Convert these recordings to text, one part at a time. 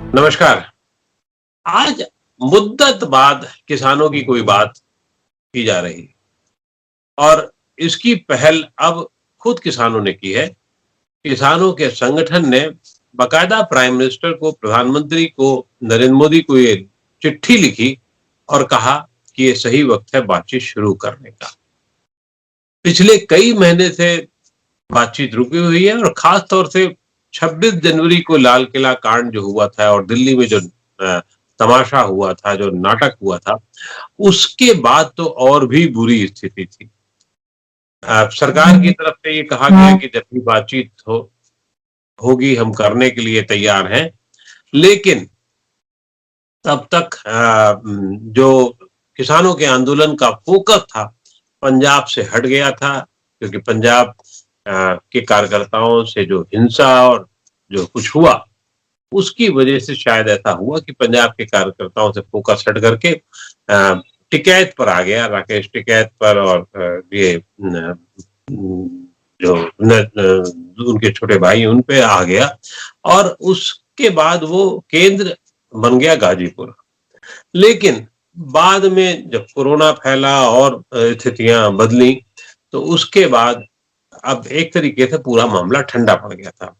नमस्कार। आज मुद्दत बाद किसानों की कोई बात की जा रही है और इसकी पहल अब खुद किसानों ने की है। किसानों के संगठन ने बाकायदा प्राइम मिनिस्टर को, प्रधानमंत्री को, नरेंद्र मोदी को ये चिट्ठी लिखी और कहा कि ये सही वक्त है बातचीत शुरू करने का। पिछले कई महीने से बातचीत रुकी हुई है और खास तौर से 26 जनवरी को लाल किला कांड जो हुआ था और दिल्ली में जो तमाशा हुआ था, जो नाटक हुआ था, उसके बाद तो और भी बुरी स्थिति थी। सरकार की तरफ से ये कहा गया कि जब भी बातचीत होगी हम करने के लिए तैयार हैं, लेकिन तब तक जो किसानों के आंदोलन का फोकस था पंजाब से हट गया था, क्योंकि पंजाब के कार्यकर्ताओं से जो हिंसा और जो कुछ हुआ उसकी वजह से शायद ऐसा हुआ कि पंजाब के कार्यकर्ताओं से फोकस हट करके टिकैत पर आ गया, राकेश टिकैत पर, और ये जो उनके छोटे भाई उन पे आ गया और उसके बाद वो केंद्र बन गया गाजीपुर। लेकिन बाद में जब कोरोना फैला और स्थितियां बदली तो उसके बाद अब एक तरीके से पूरा मामला ठंडा पड़ गया था।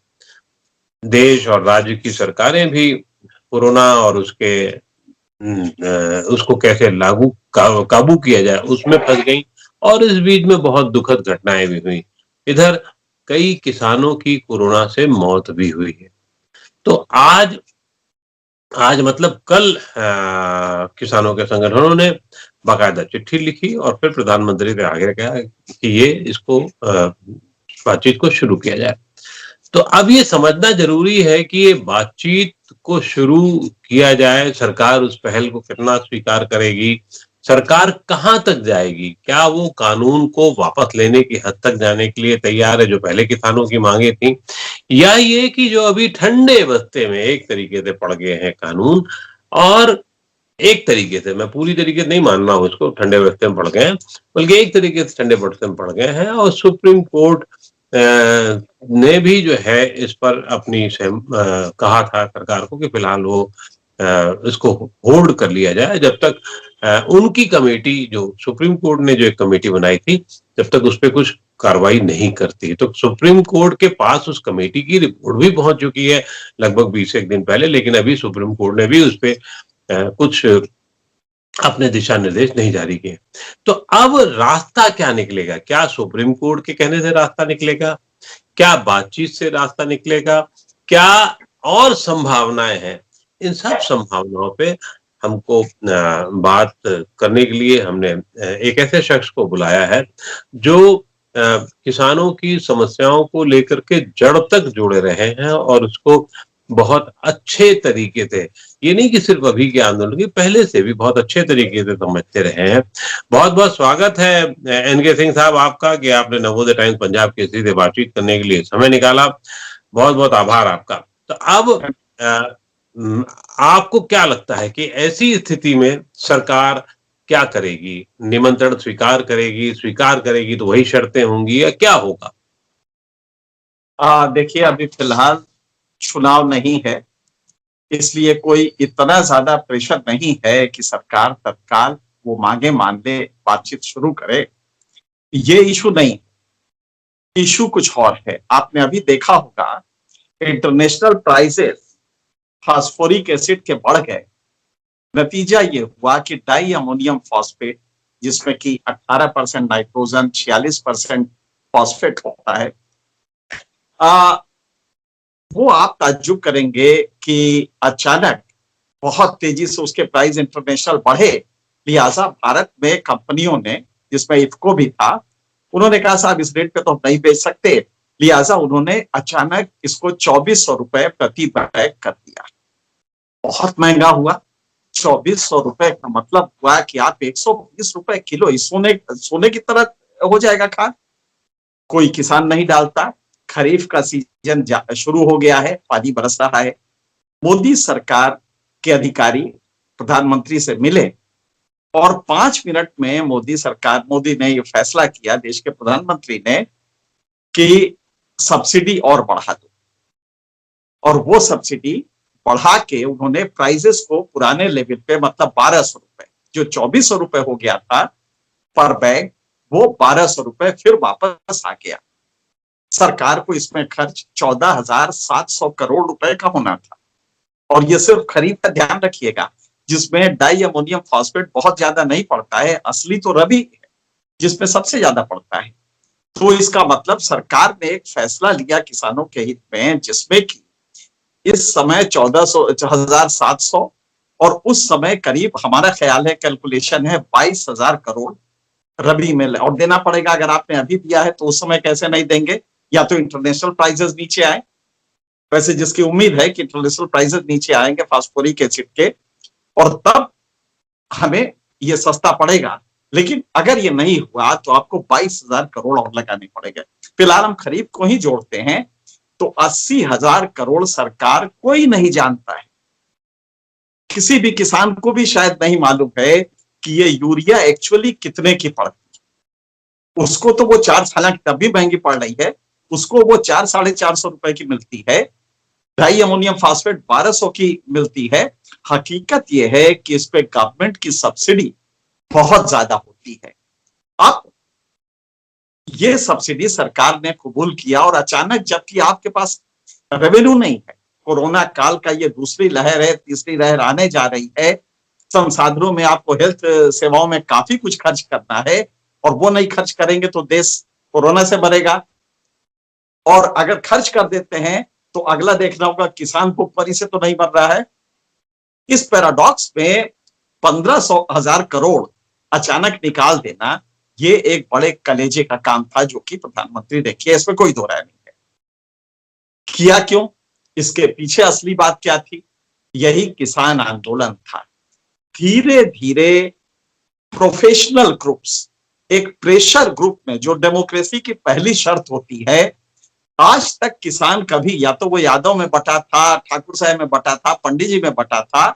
देश और राज्य की सरकारें भी कोरोना और उसको कैसे काबू किया जाए उसमें फंस गई और इस बीच में बहुत दुखद घटनाएं भी हुई। इधर कई किसानों की कोरोना से मौत भी हुई है। तो आज आज मतलब कल किसानों के संगठनों ने बाकायदा चिट्ठी लिखी और फिर प्रधानमंत्री से आग्रह किया कि ये इसको बातचीत को शुरू किया जाए। तो अब ये समझना जरूरी है कि ये बातचीत को शुरू किया जाए, सरकार उस पहल को कितना स्वीकार करेगी, सरकार कहां तक जाएगी, क्या वो कानून को वापस लेने की हद तक जाने के लिए तैयार है जो पहले किसानों की मांगे थी, या ये कि जो अभी ठंडे बस्ते में एक तरीके से पड़ गए हैं कानून, और एक तरीके से, मैं पूरी तरीके से नहीं मान रहा हूं इसको ठंडे बस्ते में पड़ गए हैं, बल्कि एक तरीके से ठंडे बस्ते में पड़ गए हैं और सुप्रीम कोर्ट ने भी जो है इस पर अपनी कहा था सरकार को कि फिलहाल वो इसको होल्ड कर लिया जाए जब तक उनकी कमेटी, जो सुप्रीम कोर्ट ने जो एक कमेटी बनाई थी, जब तक उस पर कुछ कार्रवाई नहीं करती। तो सुप्रीम कोर्ट के पास उस कमेटी की रिपोर्ट भी पहुंच चुकी है लगभग 20 दिन पहले, लेकिन अभी सुप्रीम कोर्ट ने भी उस पर कुछ अपने दिशा निर्देश नहीं जारी किए। तो अब रास्ता क्या निकलेगा? क्या सुप्रीम कोर्ट के कहने से रास्ता निकलेगा? क्या बातचीत से रास्ता निकलेगा? क्या और संभावनाएं हैं? इन सब संभावनाओं पे हमको बात करने के लिए हमने एक ऐसे शख्स को बुलाया है जो किसानों की समस्याओं को लेकर के जड़ तक जुड़े रहे हैं और उसको बहुत अच्छे तरीके से, ये नहीं कि सिर्फ अभी के आंदोलन की, पहले से भी बहुत अच्छे तरीके से समझते रहे हैं। बहुत बहुत स्वागत है एनके सिंह साहब आपका कि आपने नवोदय टाइम्स पंजाब केसरी से बातचीत करने के लिए समय निकाला। बहुत बहुत आभार आपका। तो अब आपको क्या लगता है कि ऐसी स्थिति में सरकार क्या करेगी? निमंत्रण स्वीकार करेगी तो वही शर्तें होंगी या क्या होगा? देखिए, अभी फिलहाल चुनाव नहीं है, इसलिए कोई इतना ज्यादा प्रेशर नहीं है कि सरकार तत्काल वो मांगे मान ले, बातचीत शुरू करे। ये इशू नहीं, इशू कुछ और है। आपने अभी देखा होगा इंटरनेशनल प्राइसेस फास्फोरिक एसिड के बढ़ गए। नतीजा ये हुआ कि डाई अमोनियम फॉस्फेट, जिसमें कि 18% नाइट्रोजन, 46% फॉस्फेट होता है, वो आप ताज्जुब करेंगे कि अचानक बहुत तेजी से उसके प्राइस इंटरनेशनल बढ़े। लिहाजा भारत में कंपनियों ने, जिसमें इफको भी था, उन्होंने कहा साहब इस रेट पे तो हम नहीं बेच सकते। लिहाजा उन्होंने अचानक इसको 2400 रुपए प्रति बैग कर दिया। बहुत महंगा हुआ। 2400 रुपए का मतलब हुआ कि आप 120 रुपए किलो सोने की तरह हो जाएगा खाद। कोई किसान नहीं डालता। खरीफ का सीजन शुरू हो गया है, पानी बरस रहा है। मोदी सरकार के अधिकारी प्रधानमंत्री से मिले और 5 मिनट में मोदी ने यह फैसला किया, देश के प्रधानमंत्री ने, कि सब्सिडी और बढ़ा दो। और वो सब्सिडी बढ़ा के उन्होंने प्राइजेस को पुराने लेवल पे, मतलब 1200 रुपए, जो 2400 रुपए हो गया था पर बैग, वो 1200 रुपए फिर वापस आ गया। सरकार को इसमें खर्च 14,700 करोड़ रुपए का होना था। और ये सिर्फ खरीद का ध्यान रखिएगा, जिसमें डाई अमोनियम फॉस्फेट बहुत ज्यादा नहीं पड़ता है, असली तो रबी है जिसमें सबसे ज्यादा पड़ता है। तो इसका मतलब सरकार ने एक फैसला लिया किसानों के हित में, जिसमें कि इस समय 14,700 और उस समय करीब, हमारा ख्याल है, कैलकुलेशन है 22,000 करोड़ रबी में और देना पड़ेगा। अगर आपने अभी दिया है तो उस समय कैसे नहीं देंगे, या तो इंटरनेशनल प्राइसेस नीचे आए, वैसे जिसकी उम्मीद है कि इंटरनेशनल प्राइसेस नीचे आएंगे फास्फोरिक एसिड के, और तब हमें ये सस्ता पड़ेगा। लेकिन अगर ये नहीं हुआ तो आपको 22,000 करोड़ और लगाने पड़ेंगे। फिलहाल हम खरीफ को ही जोड़ते हैं तो 80,000 करोड़ सरकार कोई नहीं जानता है, किसी भी किसान को भी शायद नहीं मालूम है कि ये यूरिया एक्चुअली कितने की पड़ती है। उसको तो वो 4 साल की तब भी महंगी पड़ रही है, उसको वो 400-450 रुपए की मिलती है, डाई अमोनियम फॉस्फेट 1200 की मिलती है। हकीकत यह है कि इस पे गवर्नमेंट की सब्सिडी बहुत ज्यादा होती है। अब ये सब्सिडी सरकार ने कबूल किया और अचानक, जबकि आपके पास रेवेन्यू नहीं है, कोरोना काल का ये दूसरी लहर है, तीसरी लहर आने जा रही है, संसाधनों में आपको हेल्थ सेवाओं में काफी कुछ खर्च करना है, और वो नहीं खर्च करेंगे तो देश कोरोना से मरेगा। और अगर खर्च कर देते हैं तो अगला देखना होगा किसान भूखमरी से तो नहीं मर रहा है। इस पैराडॉक्स में 15,000 करोड़ अचानक निकाल देना, ये एक बड़े कलेजे का काम था जो कि प्रधानमंत्री ने किया, इसमें कोई दो राय नहीं है। किया क्यों, इसके पीछे असली बात क्या थी? यही किसान आंदोलन था। धीरे धीरे प्रोफेशनल ग्रुप्स, एक प्रेशर ग्रुप में, जो डेमोक्रेसी की पहली शर्त होती है, आज तक किसान कभी, या तो वो यादव में बटा था, ठाकुर साहब में बटा था, पंडित जी में बटा था,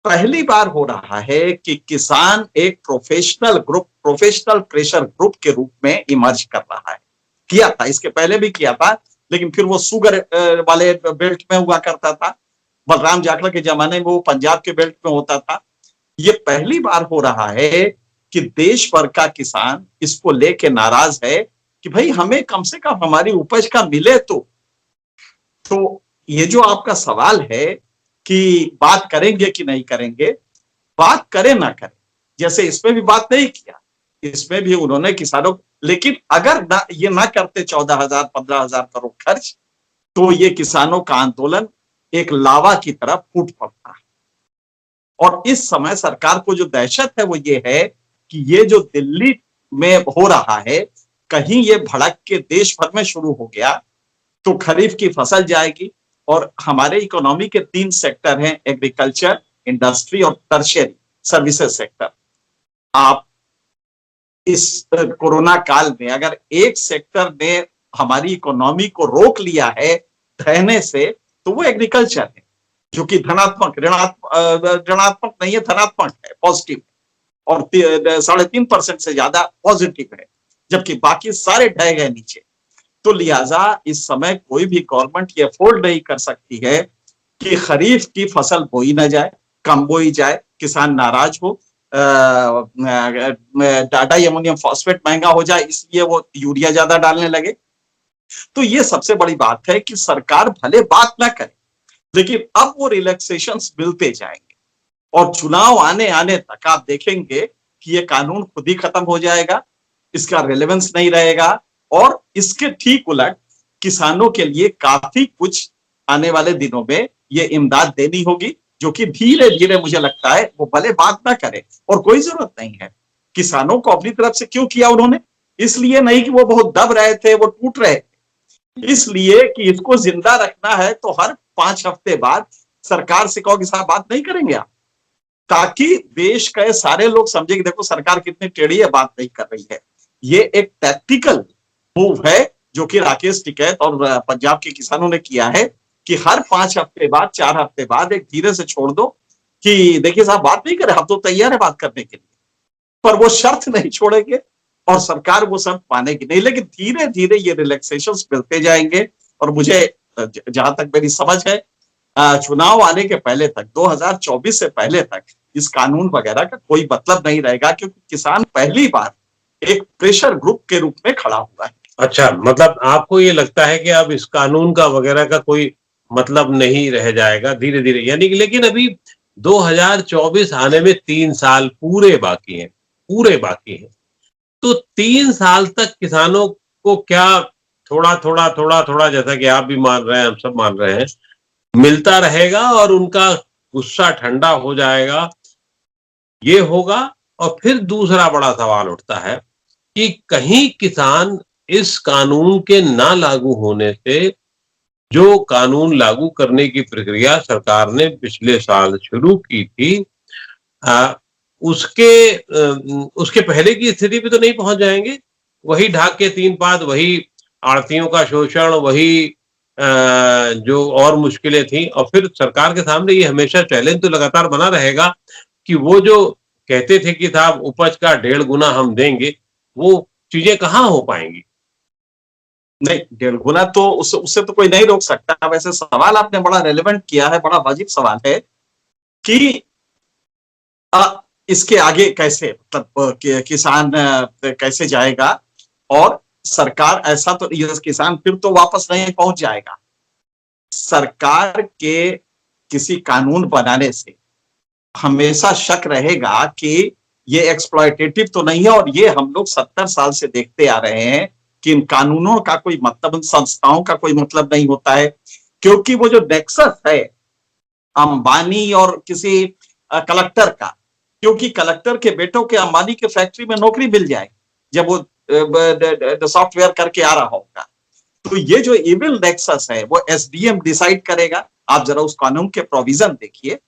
पहली बार हो रहा है कि किसान एक professional group, professional pressure group के रूप में इमर्ज कर रहा है। किया था, इसके पहले भी किया था, लेकिन फिर वो शुगर वाले बेल्ट में हुआ करता था, बलराम जाखड़ के जमाने में वो पंजाब के बेल्ट में होता था। ये पहली बार हो रहा है कि देश भर का किसान इसको लेके नाराज है कि भाई हमें कम से कम हमारी उपज का मिले। तो ये जो आपका सवाल है कि बात करेंगे कि नहीं करेंगे, बात करें ना करें, जैसे इसमें भी बात नहीं किया, इसमें भी उन्होंने किसानों, लेकिन अगर ना ये ना करते 14,000 15,000 करोड़ खर्च, तो ये किसानों का आंदोलन एक लावा की तरह फूट पड़ता है। और इस समय सरकार को जो दहशत है वो ये है कि ये जो दिल्ली में हो रहा है, कहीं ये भड़क के देश भर में शुरू हो गया तो खरीफ की फसल जाएगी। और हमारे इकोनॉमी के 3 सेक्टर हैं, एग्रीकल्चर, इंडस्ट्री और टर्शियरी सर्विसेज सेक्टर। आप इस कोरोना काल में अगर एक सेक्टर ने हमारी इकोनॉमी को रोक लिया है रहने से, तो वो एग्रीकल्चर है, जो कि धनात्मक, ऋणात्मक नहीं है, धनात्मक है, पॉजिटिव, और 3.5% से ज्यादा पॉजिटिव है, जबकि बाकी सारे ढह गए नीचे। तो लिहाजा इस समय कोई भी गवर्नमेंट ये अफोर्ड नहीं कर सकती है कि खरीफ की फसल बोई ना जाए, कम बोई जाए, किसान नाराज हो, डाई अमोनियम फॉस्फेट महंगा हो जाए इसलिए वो यूरिया ज्यादा डालने लगे। तो ये सबसे बड़ी बात है कि सरकार भले बात ना करे, लेकिन अब वो रिलैक्सेशंस मिलते जाएंगे, और चुनाव आने आने तक आप देखेंगे कि ये कानून खुद ही खत्म हो जाएगा, इसका रेलेवेंस नहीं रहेगा। और इसके ठीक उलट किसानों के लिए काफी कुछ आने वाले दिनों में ये इमदाद देनी होगी, जो कि धीरे धीरे मुझे लगता है वो भले बात ना करे, और कोई जरूरत नहीं है। किसानों को अपनी तरफ से क्यों किया उन्होंने? इसलिए नहीं कि वो बहुत दब रहे थे, वो टूट रहे थे, इसलिए कि इसको जिंदा रखना है। तो हर 5 हफ्ते बाद सरकार से कहो कि साहब बात नहीं करेंगे आप, ताकि देश के सारे लोग समझे कि देखो सरकार कितनी टेढ़ी है, बात नहीं कर रही है। ये एक टैक्टिकल मूव है जो कि राकेश टिकैत और पंजाब के किसानों ने किया है कि हर 5 हफ्ते बाद, 4 हफ्ते बाद एक धीरे से छोड़ दो कि देखिए साहब बात नहीं करे, हम तो तैयार है बात करने के लिए, पर वो शर्त नहीं छोड़ेंगे और सरकार वो शर्त मानेगी नहीं। लेकिन धीरे धीरे ये रिलैक्सेशन मिलते जाएंगे, और मुझे जहां तक मेरी समझ है चुनाव आने के पहले तक, 2024 से पहले तक इस कानून वगैरह का कोई मतलब नहीं रहेगा, क्योंकि किसान पहली बार एक प्रेशर ग्रुप के रूप में खड़ा हुआ है। अच्छा, मतलब आपको ये लगता है कि अब इस कानून का वगैरह का कोई मतलब नहीं रह जाएगा धीरे धीरे, यानी कि लेकिन अभी 2024 आने में 3 साल पूरे बाकी हैं, पूरे बाकी हैं। तो 3 साल तक किसानों को क्या थोड़ा थोड़ा थोड़ा थोड़ा, जैसा कि आप भी मान रहे हैं, हम सब मान रहे हैं, मिलता रहेगा और उनका गुस्सा ठंडा हो जाएगा, ये होगा? और फिर दूसरा बड़ा सवाल उठता है कि कहीं किसान इस कानून के ना लागू होने से, जो कानून लागू करने की प्रक्रिया सरकार ने पिछले साल शुरू की थी, अ, उसके पहले की स्थिति पे तो नहीं पहुंच जाएंगे? वही ढाक के 3 पात, वही आड़तियों का शोषण, वही जो और मुश्किलें थी, और फिर सरकार के सामने ये हमेशा चैलेंज तो लगातार बना रहेगा कि वो जो कहते थे कि साहब उपज का 1.5 गुना हम देंगे, वो चीजें कहाँ हो पाएंगी? नहीं, 1.5 गुना तो उससे तो कोई नहीं रोक सकता। वैसे सवाल आपने बड़ा रेलेवेंट किया है, बड़ा वाजिब सवाल है कि इसके आगे कैसे, मतलब किसान कैसे जाएगा, और सरकार ऐसा तो किसान फिर तो वापस नहीं पहुंच जाएगा। सरकार के किसी कानून बनाने से हमेशा शक रहेगा कि ये एक्सप्लॉयटेटिव तो नहीं है, और ये हम लोग 70 साल से देखते आ रहे हैं कि इन कानूनों का कोई मतलब, इन संस्थाओं का कोई मतलब नहीं होता है, क्योंकि वो जो नेक्सस है अंबानी और किसी कलेक्टर का, क्योंकि कलेक्टर के बेटों के अंबानी के फैक्ट्री में नौकरी मिल जाए जब वो सॉफ्टवेयर करके आ रहा होगा। तो ये जो इविल नेक्सस है वो एसडीएम डिसाइड करेगा। आप जरा उस कानून के प्रोविजन देखिए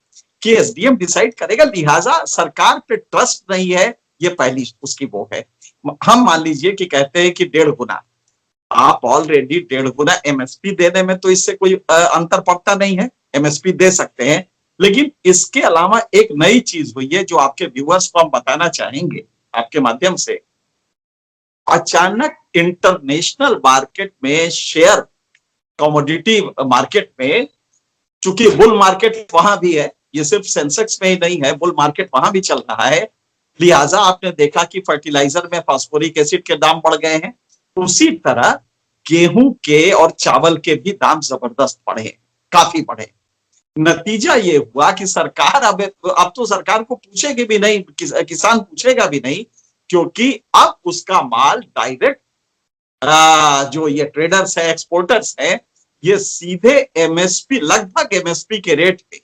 कि एसडीएम डिसाइड करेगा, लिहाजा सरकार पे ट्रस्ट नहीं है, ये पहली उसकी वो है। हम मान लीजिए कि कहते हैं कि 1.5 गुना, आप ऑलरेडी 1.5 गुना एमएसपी देने में तो इससे कोई अंतर पड़ता नहीं है, एमएसपी दे सकते हैं। लेकिन इसके अलावा एक नई चीज हुई है जो आपके व्यूअर्स को हम बताना चाहेंगे आपके माध्यम से। अचानक इंटरनेशनल मार्केट में, शेयर कमोडिटी मार्केट में, चूंकि बुल मार्केट वहां भी है, ये सिर्फ सेंसेक्स में ही नहीं है, बुल मार्केट वहां भी चल रहा है, लिहाजा आपने देखा कि फर्टिलाइजर में फास्फोरिक एसिड के दाम बढ़ गए हैं। उसी तरह गेहूं के और चावल के भी दाम जबरदस्त बढ़े, काफी बढ़े। नतीजा ये हुआ कि सरकार अब तो सरकार को पूछेगी भी नहीं, किसान पूछेगा भी नहीं, क्योंकि अब उसका माल डायरेक्ट, जो ये ट्रेडर्स है, एक्सपोर्टर्स है, ये सीधे एमएसपी, लगभग एमएसपी के रेट पे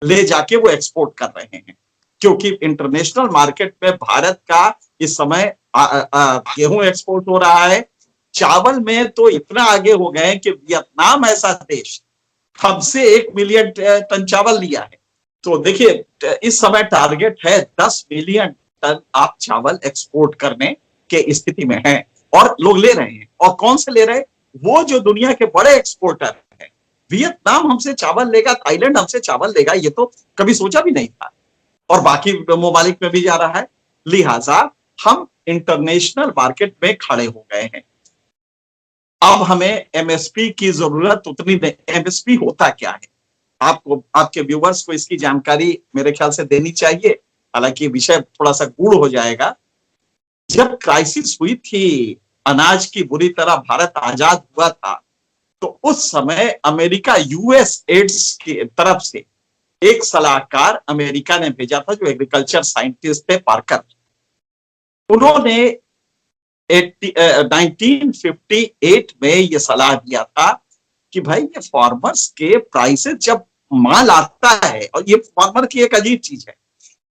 ले जाके वो एक्सपोर्ट कर रहे हैं, क्योंकि इंटरनेशनल मार्केट में भारत का इस समय गेहूं एक्सपोर्ट हो रहा है। चावल में तो इतना आगे हो गए कि वियतनाम ऐसा देश हमसे 1 मिलियन टन चावल लिया है। तो देखिए इस समय टारगेट है 10 मिलियन टन आप चावल एक्सपोर्ट करने के स्थिति में है, और लोग ले रहे हैं। और कौन से ले रहे हैं? वो जो दुनिया के बड़े एक्सपोर्टर हैं। वियतनाम हमसे चावल लेगा, थाईलैंड हमसे चावल लेगा, ये तो कभी सोचा भी नहीं था, और बाकी ममालिक में भी जा रहा है। लिहाजा हम इंटरनेशनल मार्केट में खड़े हो गए हैं। अब हमें एमएसपी की जरूरत उतनी नहीं। एमएसपी होता क्या है, आपको, आपके व्यूवर्स को इसकी जानकारी मेरे ख्याल से देनी चाहिए, हालांकि विषय थोड़ा सा गूढ़ हो जाएगा। जब क्राइसिस हुई थी अनाज की, बुरी तरह भारत आजाद हुआ था, तो उस समय अमेरिका यूएस एड्स की तरफ से एक सलाहकार अमेरिका ने भेजा था, जो एग्रीकल्चर साइंटिस्ट थे, पार्कर। उन्होंने 1958 में यह सलाह दिया था कि भाई ये फार्मर्स के प्राइसेस, जब माल आता है, और ये फार्मर की एक अजीब चीज है,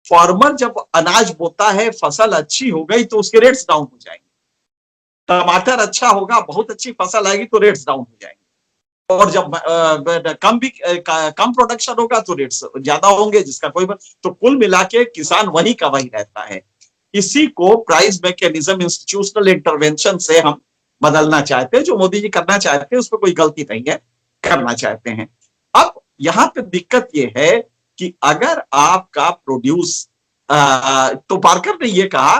फार्मर जब अनाज बोता है, फसल अच्छी हो गई तो उसके रेट्स डाउन हो जाएंगे। टमाटर अच्छा होगा, बहुत अच्छी फसल आएगी तो रेट्स डाउन हो जाएंगे, और जब कम प्रोडक्शन होगा तो रेट्स ज्यादा होंगे, जिसका कोई तो कुल मिला के किसान वही का वही रहता है। इसी को प्राइस मैकेनिज्म, इंस्टीट्यूशनल इंटरवेंशन से हम बदलना चाहते हैं। जो मोदी जी करना चाहते हैं उसमें कोई गलती नहीं है, करना चाहते हैं। अब यहाँ पे दिक्कत ये है कि अगर आपका प्रोड्यूस, तो पार्कर ने ये कहा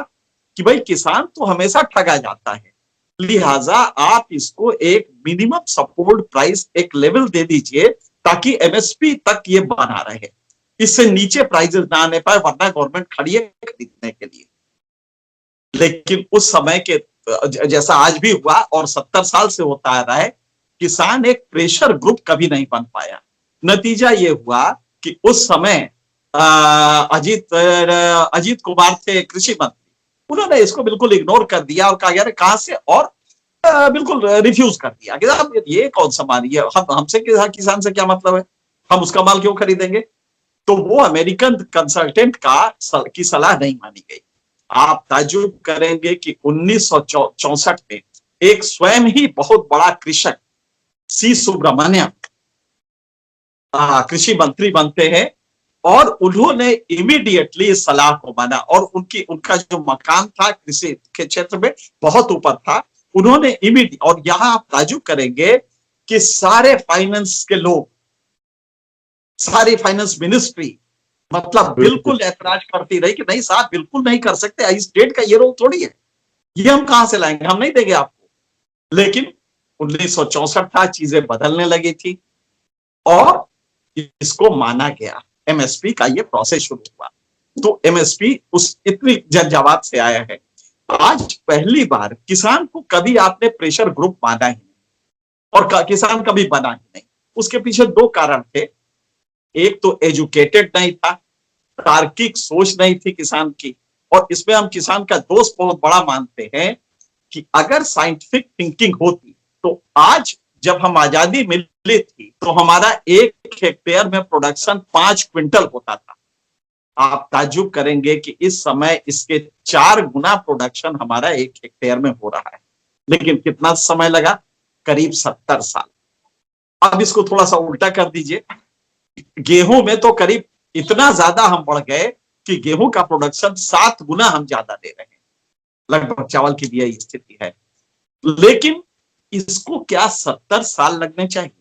कि भाई किसान तो हमेशा ठगा जाता है, लिहाजा आप इसको एक मिनिमम सपोर्ट प्राइस, एक लेवल दे दीजिए, ताकि एमएसपी तक ये बना रहे, इससे नीचे प्राइजेस ना आने पाए, वरना गवर्नमेंट खड़ी है खरीदने के लिए। लेकिन उस समय के जैसा आज भी हुआ और 70 साल से होता आ रहा है, किसान एक प्रेशर ग्रुप कभी नहीं बन पाया। नतीजा ये हुआ कि उस समय अजीत कुमार थे कृषि मंत्री, उन्होंने इसको बिल्कुल इग्नोर कर दिया और कहा यार कहां से, और बिल्कुल रिफ्यूज कर दिया कि साहब ये कौन सा माल, ये हमसे किसान से क्या मतलब है, हम उसका माल क्यों खरीदेंगे। तो वो अमेरिकन कंसल्टेंट की सलाह नहीं मानी गई। आप ताज्जुब करेंगे कि 1964 में एक स्वयं ही बहुत बड़ा कृषक सी सुब्रमण्यम कृषि मंत्री बनते हैं और उन्होंने इमीडिएटली इस सलाह को माना, और उनका जो मकान था कृषि के क्षेत्र में बहुत ऊपर था, उन्होंने इमीडिएट, और यहां आप ताज्जुब करेंगे कि सारे फाइनेंस के लोग, सारी फाइनेंस मिनिस्ट्री मतलब बिल्कुल ऐतराज करती रही कि नहीं साहब बिल्कुल नहीं कर सकते, इस डेट का ये रोल थोड़ी है, ये हम कहां से लाएंगे, हम नहीं देंगे आपको। लेकिन 1964 था, चीजें बदलने लगी थी और इसको माना गया, एमएसपी का ये प्रोसेस शुरू हुआ। तो एमएसपी उस इतनी जंजावात से आया है। आज पहली बार किसान को कभी आपने प्रेशर ग्रुप माना ही नहीं और किसान कभी बना ही नहीं। उसके पीछे दो कारण थे, एक तो एजुकेटेड नहीं था, तार्किक सोच नहीं थी किसान की, और इसमें हम किसान का दोष बहुत बड़ा मानते हैं कि अगर साइंटिफिक थिंकिंग होती तो आज जब हम आजादी मिली थी तो हमारा 1 हेक्टेयर में प्रोडक्शन 5 क्विंटल होता था। आप ताज्जुब करेंगे कि इस समय इसके 4 गुना प्रोडक्शन हमारा 1 हेक्टेयर में हो रहा है, लेकिन कितना समय लगा, करीब 70 साल। अब इसको थोड़ा सा उल्टा कर दीजिए, गेहूं में तो करीब इतना ज्यादा हम बढ़ गए कि गेहूं का प्रोडक्शन 7 गुना हम ज्यादा दे रहे हैं, लगभग चावल की भी यही स्थिति है। लेकिन इसको क्या 70 साल लगने चाहिए,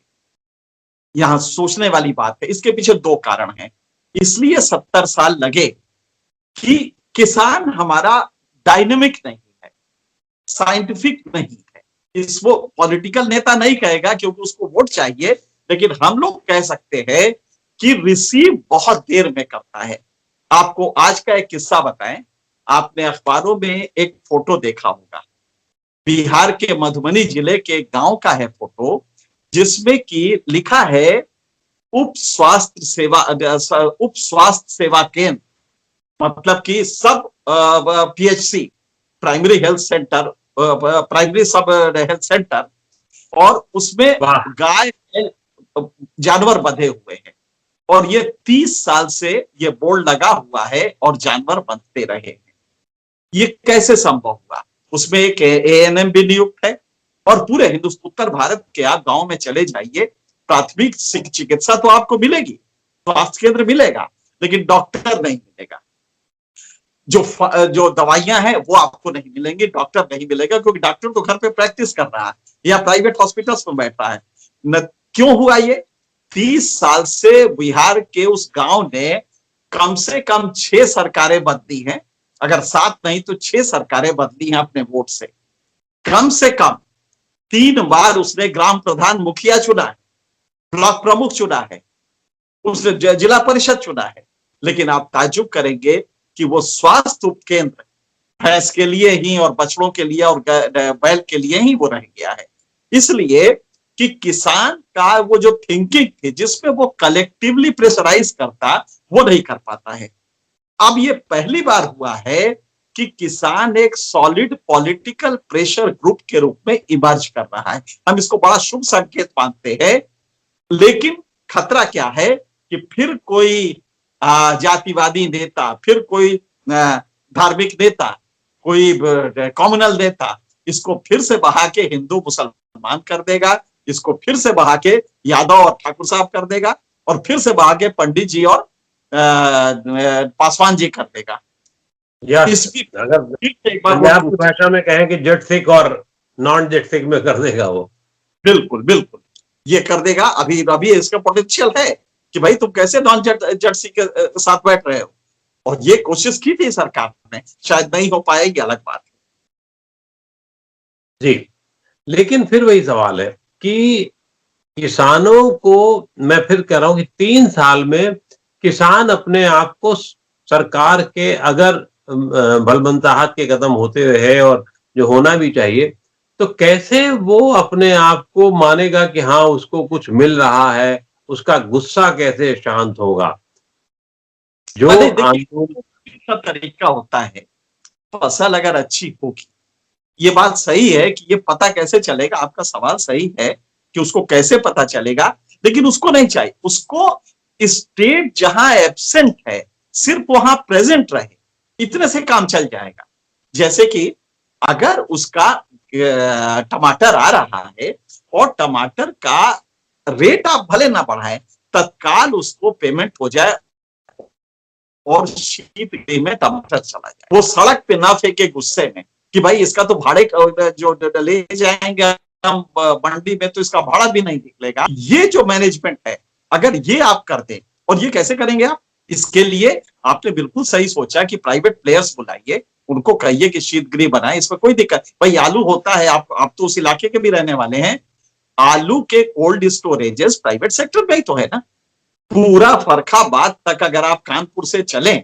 यहां सोचने वाली बात है। इसके पीछे 2 कारण हैं, इसलिए 70 साल लगे कि किसान हमारा डायनेमिक नहीं है, साइंटिफिक नहीं है। इसको पॉलिटिकल नेता नहीं कहेगा क्योंकि उसको वोट चाहिए, लेकिन हम लोग कह सकते हैं कि रिसीव बहुत देर में करता है। आपको आज का एक किस्सा बताएं, आपने अखबारों में एक फोटो देखा होगा, बिहार के मधुबनी जिले के गांव का है फोटो, जिसमें कि लिखा है उप स्वास्थ्य सेवा केंद्र, मतलब कि सब PHC, primary health centre, primary सब हेल्थ सेंटर, और उसमें गाय जानवर बंधे हुए हैं, और ये 30 साल से ये बोर्ड लगा हुआ है और जानवर बंधते रहे हैं। ये कैसे संभव हुआ? उसमें एक एएनएम भी नियुक्त है, और पूरे हिंदुस्तान उत्तर भारत के आप गांव में चले जाइए, प्राथमिक चिकित्सा तो आपको मिलेगी, स्वास्थ्य केंद्र मिलेगा, लेकिन डॉक्टर नहीं मिलेगा। जो दवाइयां हैं वो आपको नहीं मिलेंगी, डॉक्टर नहीं मिलेगा, क्योंकि डॉक्टर तो घर पे प्रैक्टिस कर रहा है या प्राइवेट हॉस्पिटल्स में बैठा है। क्यों हुआ ये? 30 साल से बिहार के उस गांव ने कम से कम 6 सरकारें बदली हैं, अगर 7 नहीं तो 6 सरकारें बदली हैं अपने वोट से। कम से कम 3 बार उसने ग्राम प्रधान मुखिया चुना है, ब्लॉक प्रमुख चुना है, उसने जिला परिषद चुना है। लेकिन आप ताज्जुब करेंगे कि वो स्वास्थ्य उपकेंद्र भैंस के लिए ही और बछड़ों के लिए और बैल के लिए ही वो रह गया है। इसलिए कि किसान का वो जो थिंकिंग थी, जिसमें वो कलेक्टिवली प्रेशराइज करता, वो नहीं कर पाता है। अब ये पहली बार हुआ है कि किसान एक सॉलिड पॉलिटिकल प्रेशर ग्रुप के रूप में इमर्ज कर रहा है। हम इसको बड़ा शुभ संकेत मानते हैं, लेकिन खतरा क्या है कि फिर कोई जातिवादी नेता, फिर कोई धार्मिक नेता, कोई कम्युनल नेता इसको फिर से बहा के हिंदू मुसलमान कर देगा, इसको फिर से बहा के यादव और ठाकुर साहब कर देगा, और फिर से बहा के पंडित जी और पासवान जी कर देगा। अगर पंजाब की भाषा में कहें कि जट सिख और नॉन जट सिख में कर देगा वो। बिल्कुल बिल्कुल ये कर देगा। अभी इसका पोटेंशियल है कि भाई तुम कैसे नॉन जट सिख के साथ बैठ रहे हो, और ये कोशिश की थी सरकार ने, शायद नहीं हो पाएगी, अलग बात है। जी, लेकिन फिर वही सवाल है कि किसानों को, मैं फिर कह रहा हूं कि 3 साल में किसान अपने आप को सरकार के अगर बलबंताहत के कदम होते रहे और जो होना भी चाहिए, तो कैसे वो अपने आप को मानेगा कि हाँ उसको कुछ मिल रहा है, उसका गुस्सा कैसे शांत होगा? जो अरे देखिए, आंदोलन, का तरीका होता है, फसल अगर अच्छी होगी, ये बात सही है कि ये पता कैसे चलेगा, आपका सवाल सही है कि उसको कैसे पता चलेगा, लेकिन उसको नहीं चाहिए, उसको स्टेट जहां एब्सेंट है सिर्फ वहां प्रेजेंट रहे, इतने से काम चल जाएगा। जैसे कि अगर उसका टमाटर आ रहा है और टमाटर का रेट आप भले ना बढ़ाएं, तत्काल उसको पेमेंट हो जाए और शीतगृह में टमाटर चला जाए, वो सड़क पे ना फेंके गुस्से में कि भाई इसका तो भाड़े जो ले जाएंगे हम मंडी में तो इसका भाड़ा भी नहीं निकलेगा। ये जो मैनेजमेंट है, अगर ये आप कर दें, और ये कैसे करेंगे आप, इसके लिए आपने बिल्कुल सही सोचा कि प्राइवेट प्लेयर्स बुलाइए, उनको कहिए कि शीतगृह बनाए, इसमें कोई दिक्कत भाई, आलू होता है, आप तो उस इलाके के भी रहने वाले हैं, आलू के कोल्ड स्टोरेजेस प्राइवेट सेक्टर में ही तो है ना। पूरा फरखाबाद तक अगर आप कानपुर से चलें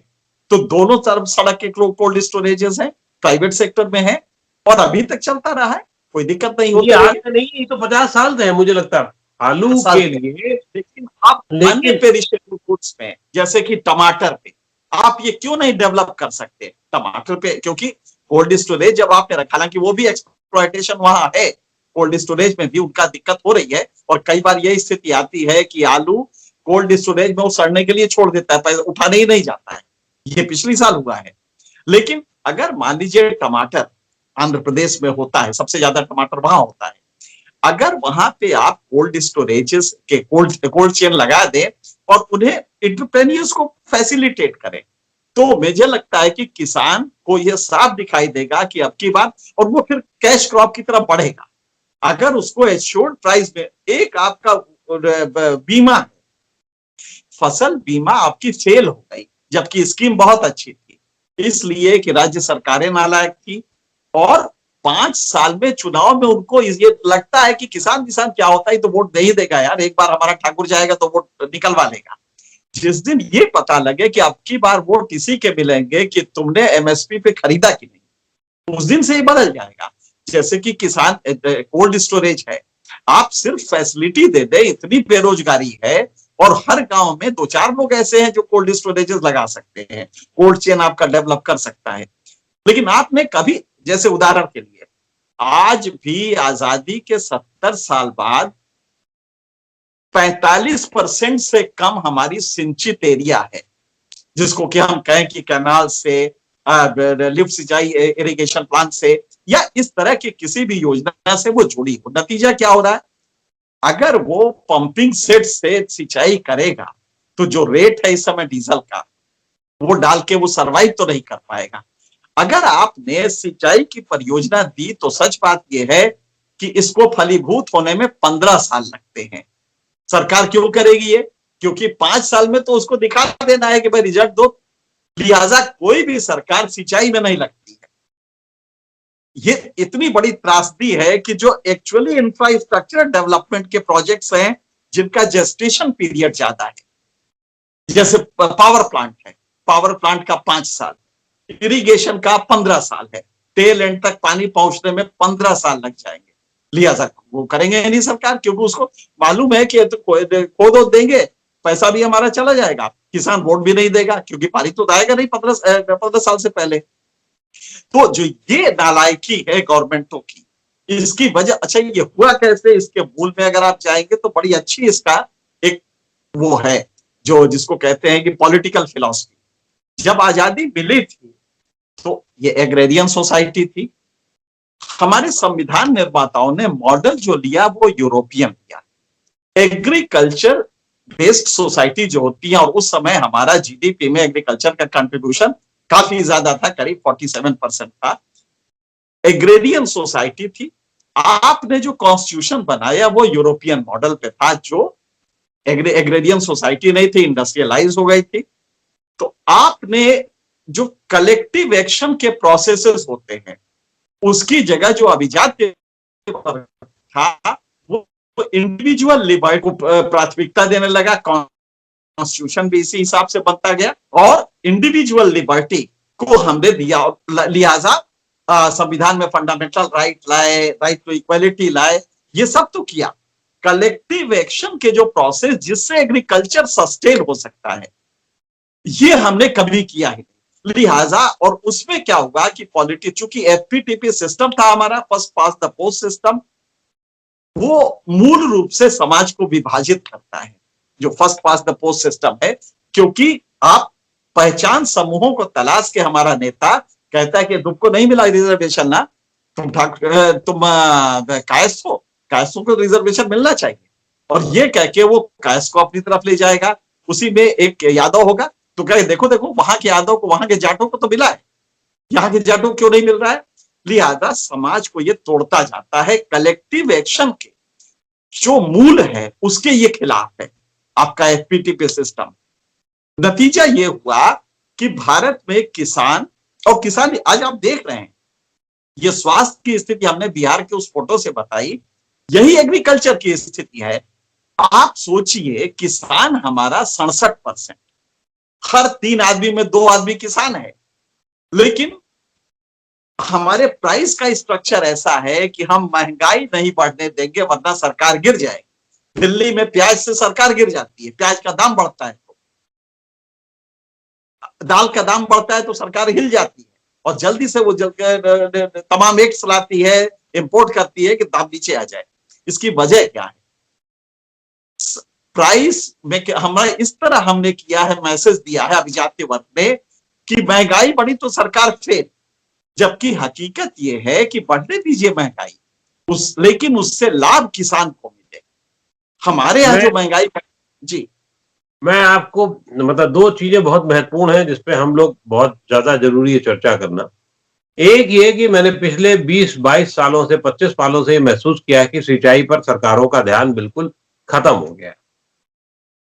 तो दोनों तरफ सड़क के कोल्ड स्टोरेजेस हैं, प्राइवेट सेक्टर में है, और अभी तक चलता रहा है, कोई दिक्कत नहीं ये होती आज रही है। से नहीं, ये तो 50 साल से है मुझे लगता है आलू साल के से। लिए। लेकिन आप अन्य लेकिन पेरिशेबल गुड्स में जैसे कि टमाटर पे आप ये क्यों नहीं डेवलप कर सकते, टमाटर पे, क्योंकि कोल्ड स्टोरेज जब आपने रखा, हालांकि वो भी एक्सप्लॉयटेशन वहां है, कोल्ड स्टोरेज में भी उनका दिक्कत हो रही है, और कई बार यही स्थिति आती है कि आलू कोल्ड स्टोरेज में वो सड़ने के लिए छोड़ देता है, पैसा उठाने ही नहीं जाता है, ये पिछली साल हुआ है। लेकिन अगर मान लीजिए टमाटर आंध्र प्रदेश में होता है, सबसे ज्यादा टमाटर वहां होता है, अगर वहां पे आप कोल्ड स्टोरेजेस के कोल्ड चेन लगा दें और उन्हें इंटरप्रेन्योर्स को फैसिलिटेट करें, तो मुझे लगता है कि किसान को यह साफ दिखाई देगा कि अब की बात, और वो फिर कैश क्रॉप की तरफ बढ़ेगा। अगर उसको एश्योर्ड प्राइस में, एक आपका बीमा, फसल बीमा आपकी फेल हो गई, जबकि स्कीम बहुत अच्छी थी, इसलिए कि राज्य सरकारें नालायक थी, और 5 साल में चुनाव में उनको ये लगता है कि किसान किसान क्या होता है, तो वोट नहीं देगा यार, एक बार हमारा ठाकुर जाएगा तो वोट निकलवा लेगा। जिस दिन ये पता लगे कि अब की बार वोट इसी के मिलेंगे कि तुमने एमएसपी पे खरीदा कि नहीं, उस दिन से ही बदल जाएगा। जैसे कि किसान कोल्ड स्टोरेज है, आप सिर्फ फैसिलिटी दे दे, इतनी बेरोजगारी है, और हर गांव में 2-4 लोग ऐसे हैं जो कोल्ड स्टोरेजेस लगा सकते हैं, कोल्ड चेन आपका डेवलप कर सकता है। लेकिन आपने कभी, जैसे उदाहरण के लिए, आज भी आजादी के 70 साल बाद 45% से कम हमारी सिंचित एरिया है, जिसको कि हम कहें कि कैनाल से, लिफ्ट सिंचाई इरिगेशन प्लांट से, या इस तरह की किसी भी योजना से वो जुड़ी हो। नतीजा क्या हो रहा है, अगर वो पंपिंग सेट से सिंचाई करेगा तो जो रेट है इस समय डीजल का, वो डाल के वो सरवाइव तो नहीं कर पाएगा। अगर आपने सिंचाई की परियोजना दी तो सच बात यह है कि इसको फलीभूत होने में 15 साल लगते हैं। सरकार क्यों करेगी ये, क्योंकि 5 साल में तो उसको दिखा देना है कि भाई रिजल्ट दो, लिहाजा कोई भी सरकार सिंचाई में नहीं लगती है। ये इतनी बड़ी त्रासदी है कि जो एक्चुअली इंफ्रास्ट्रक्चर डेवलपमेंट के प्रोजेक्ट्स हैं, जिनका जेस्टेशन पीरियड ज्यादा है, जैसे पावर प्लांट है, पावर प्लांट का 5 साल, इरिगेशन का 15 साल है, टेल एंड तक पानी पहुंचने में 15 साल लग जाएंगे। लिहाजा वो करेंगे नहीं सरकार, क्योंकि उसको मालूम है कि तो खोद देंगे, पैसा भी हमारा चला जाएगा, किसान वोट भी नहीं देगा, क्योंकि पानी तो आएगा नहीं 15 साल से पहले। तो जो ये नालायकी है गवर्नमेंटों की, इसकी वजह, अच्छा ये हुआ कैसे, इसके मूल में अगर आप जाएंगे तो बड़ी अच्छी इसका एक वो है, जो जिसको कहते हैं कि पॉलिटिकल फिलॉसफी। जब आजादी मिली थी तो ये एग्रेरियन सोसाइटी थी, हमारे संविधान निर्माताओं ने मॉडल जो लिया वो यूरोपियन लिया, एग्रीकल्चर बेस्ड सोसाइटी जो होती है, और उस समय हमारा जीडीपी में एग्रीकल्चर का कंट्रीब्यूशन काफी ज्यादा था, करीब 47% था, एग्रेरियन सोसाइटी थी। आपने जो कॉन्स्टिट्यूशन बनाया वो यूरोपियन मॉडल पे था, जो एग्रेरियन सोसाइटी नहीं थी, इंडस्ट्रियलाइज हो गई थी। तो आपने जो कलेक्टिव एक्शन के प्रोसेसेस होते हैं, उसकी जगह जो अभिजात्य था वो इंडिविजुअल लिबर्टी को प्राथमिकता देने लगा, कॉन्स्टिट्यूशन भी इसी हिसाब से बनता गया और इंडिविजुअल लिबर्टी को हमने दिया, लिहाजा संविधान में फंडामेंटल राइट लाए, राइट टू इक्वालिटी लाए, ये सब तो किया। कलेक्टिव एक्शन के जो प्रोसेस जिससे एग्रीकल्चर सस्टेन हो सकता है, ये हमने कभी किया ही नहीं। लिहाजा और उसमें क्या हुआ कि पॉलिटिक्स, चूंकि एफपीटीपी सिस्टम था हमारा, first pass the post system, वो मूल रूप से समाज को विभाजित करता है, जो first pass the post system है। क्योंकि आप पहचान समूहों को तलाश के, हमारा नेता कहता है कि तुमको नहीं मिला रिजर्वेशन ना, तुम कायस्थ हो, कायस्थों को रिजर्वेशन मिलना चाहिए, और ये कह के वो कायस्थ को अपनी तरफ ले जाएगा। उसी में एक यादव होगा तो कहे देखो देखो वहां के यादव को, वहां के जाटों को तो मिला है, यहाँ के जाटों को क्यों नहीं मिल रहा है। लिहाजा समाज को ये तोड़ता जाता है। कलेक्टिव एक्शन के जो मूल है उसके ये खिलाफ है आपका एफपीटीपी सिस्टम। नतीजा ये हुआ कि भारत में किसान, और किसान आज आप देख रहे हैं, ये स्वास्थ्य की स्थिति हमने बिहार के उस फोटो से बताई, यही एग्रीकल्चर की स्थिति है। आप सोचिए किसान हमारा 67%, हर 3 आदमी में 2 आदमी किसान है, लेकिन हमारे प्राइस का स्ट्रक्चर ऐसा है कि हम महंगाई नहीं बढ़ने देंगे वरना सरकार गिर जाएगी। दिल्ली में प्याज से सरकार गिर जाती है, प्याज का दाम बढ़ता है तो, दाल का दाम बढ़ता है तो सरकार हिल जाती है और जल्दी से वो तमाम एक्ट्स लाती है, इंपोर्ट करती है कि दाम नीचे आ जाए। इसकी वजह क्या है? प्राइस में हमारे इस तरह हमने किया है, मैसेज दिया है अभिजात्य वर्ग में कि महंगाई बढ़ी तो सरकार फेल, जबकि हकीकत यह है कि बढ़ने दीजिए महंगाई, लेकिन उससे लाभ किसान को मिले। हमारे यहाँ जो महंगाई, जी मैं आपको मतलब 2 चीजें बहुत महत्वपूर्ण हैं जिसपे हम लोग बहुत ज्यादा जरूरी है चर्चा करना। एक ये कि मैंने पिछले 20-22 सालों से, 25 सालों से महसूस किया कि सिंचाई पर सरकारों का ध्यान बिल्कुल खत्म हो गया।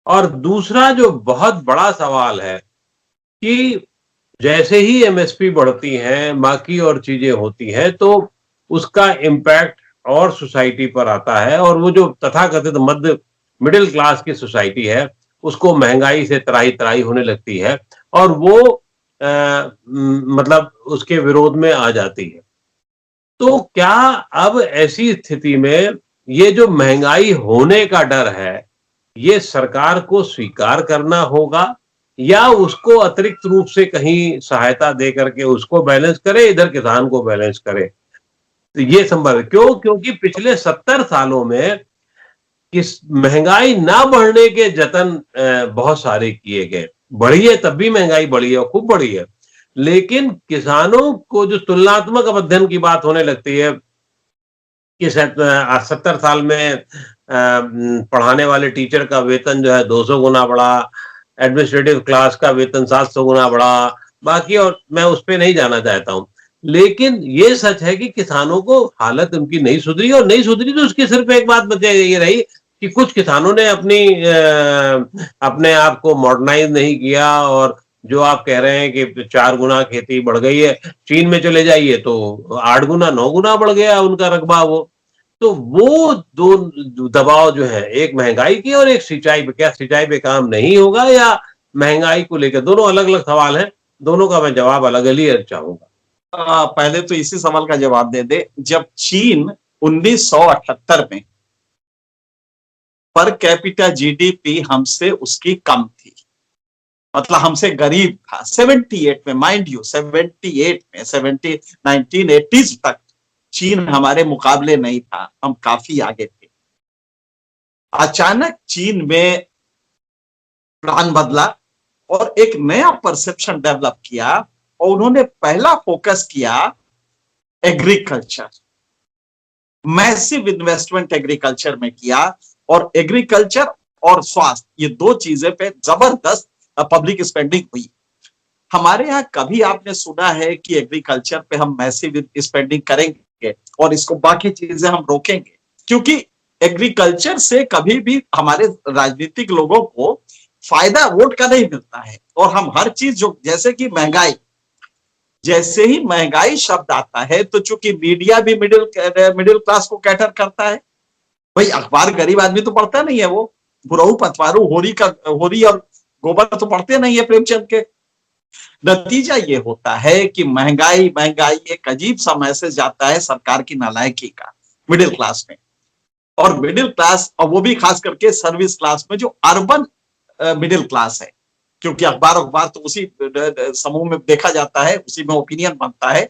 और दूसरा जो बहुत बड़ा सवाल है कि जैसे ही एमएसपी बढ़ती है, बाकी और चीजें होती हैं, तो उसका इम्पैक्ट और सोसाइटी पर आता है, और वो जो तथाकथित मिडिल क्लास की सोसाइटी है उसको महंगाई से त्राही त्राही होने लगती है और वो मतलब उसके विरोध में आ जाती है। तो क्या अब ऐसी स्थिति में ये जो महंगाई होने का डर है, ये सरकार को स्वीकार करना होगा या उसको अतिरिक्त रूप से कहीं सहायता दे करके उसको बैलेंस करे, इधर किसान को बैलेंस करे? तो ये संभव है क्यों? क्योंकि पिछले 70 सालों में किस महंगाई ना बढ़ने के जतन बहुत सारे किए गए। बढ़ी है तब भी महंगाई बढ़ी है और खूब बढ़ी है, लेकिन किसानों को जो तुलनात्मक अध्ययन की बात होने लगती है कि 70 साल में पढ़ाने वाले टीचर का वेतन जो है 200 गुना बढ़ा, एडमिनिस्ट्रेटिव क्लास का वेतन 700 गुना बढ़ा, बाकी और मैं उस पर नहीं जाना चाहता हूं। लेकिन ये सच है कि किसानों को हालत उनकी नहीं सुधरी, और नहीं सुधरी तो उसकी सिर्फ एक बात बचे ये रही कि कुछ किसानों ने अपने आप को मॉडर्नाइज नहीं किया, और जो आप कह रहे हैं कि 4 गुना खेती बढ़ गई है, चीन में चले जाइए तो 8 गुना 9 गुना बढ़ गया उनका रकबा। तो वो 2 दबाव जो है, एक महंगाई की और एक सिंचाई पे, क्या सिंचाई पे काम नहीं होगा या महंगाई को लेकर, दोनों अलग अलग सवाल हैं, दोनों का मैं जवाब अलग ही चाहूंगा। पहले तो इसी सवाल का जवाब दे दे। जब चीन 1978 में पर कैपिटा जीडीपी हमसे उसकी कम थी, मतलब हमसे गरीब था 78 में, माइंड यू 78 में, 1980s तक चीन हमारे मुकाबले नहीं था, हम काफी आगे थे। अचानक चीन में प्लान बदला और एक नया परसेप्शन डेवलप किया, और उन्होंने पहला फोकस किया एग्रीकल्चर, मैसिव इन्वेस्टमेंट एग्रीकल्चर में किया, और एग्रीकल्चर और स्वास्थ्य, ये 2 चीजें पे जबरदस्त पब्लिक स्पेंडिंग हुई। हमारे यहाँ कभी आपने सुना है कि एग्रीकल्चर पे हम मैसिव स्पेंडिंग करेंगे और इसको बाकी चीजें हम रोकेंगे? क्योंकि एग्रीकल्चर से कभी भी हमारे राजनीतिक लोगों को फायदा वोट का नहीं मिलता है, और हम हर चीज जो, जैसे कि महंगाई, जैसे ही महंगाई शब्द आता है तो चूंकि मीडिया भी मिडिल क्लास को कैटर करता है, भाई अखबार गरीब आदमी तो पढ़ता नहीं है, वो बुरहू पतवारू होरी और गोबर तो पढ़ते नहीं है प्रेमचंद के। नतीजा ये होता है कि महंगाई महंगाई एक अजीब सा मैसेज जाता है सरकार की नालायकी का मिडिल क्लास में। और मिडिल क्लास, और वो भी खास करके सर्विस क्लास में, जो अर्बन मिडिल क्लास है, क्योंकि अखबार तो उसी समूह में देखा जाता है, उसी में ओपिनियन बनता है।